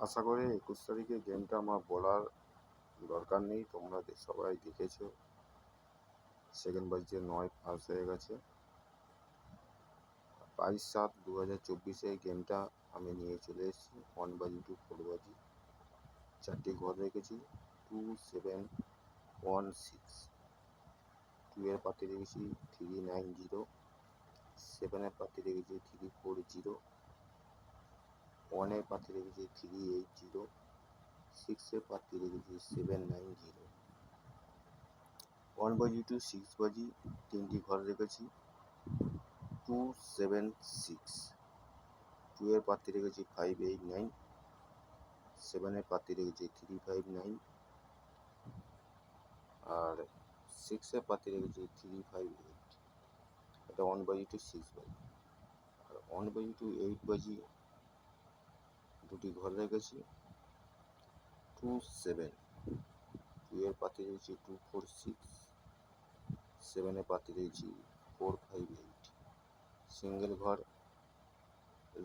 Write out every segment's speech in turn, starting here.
আশা করি 21 তারিখে গেমটা আমার বলার দরকার নেই, তোমরা সবাই দেখেছো। সেকেন্ড বাজিতে 9 পাস হয়ে গেছে। 22/7/2024 গেমটা আমি নিয়ে চলে এসেছি। 1 বাজি টু 4 বাজি 4টি ঘর রেখেছি। 2716 2 এর পাতে রেখেছি 390, 7 এর পাতে রেখেছি 340, 1 এর পাতে রেখেছি 380, 6 এর পাতে রেখেছি 790। 1 বাজি টু 6 বাজি 3টি ঘর রেখেছি 276, 2 এর পাতে রেখেছি 589, 7 এর পাতে রেখেছি 359, আর 6 এর পাতে রেখেছি 358। এটা 1 বাজি টু 6 বাজি। আর 1 বাজি টু 8 বাজি দুটি ঘর রেখেছি 27, 2 এর পাতে রেখেছি 246, 7 এর পাতে রেখেছি 458। সিঙ্গেল ঘর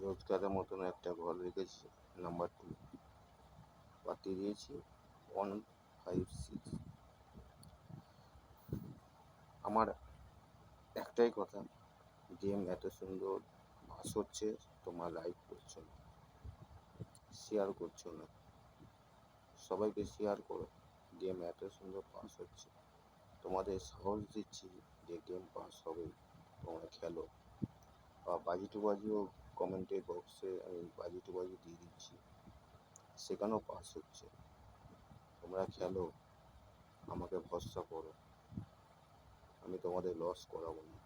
রোজগারের মতন একটা ঘর রেখেছি নাম্বার 2, পাতে দিয়েছি 156। আমার একটাই কথা, গেম এত সুন্দর পাস হচ্ছে, তোমরা লাইক করছো না, শেয়ার করছো না। সবাইকে শেয়ার করো, গেম এত সুন্দর পাস হচ্ছে। তোমাদের সাহস দিচ্ছি যে গেম পাস হবে, তোমরা খেলো। বা বাজি টু বাজিও কমেন্টে বক্সে আমি বাজি টু বাজি দিয়ে দিচ্ছি, সেখানেও পাস হচ্ছে। তোমরা খেলো, আমাকে ভরসা করো, আমি তোমাদের লস করাবো না।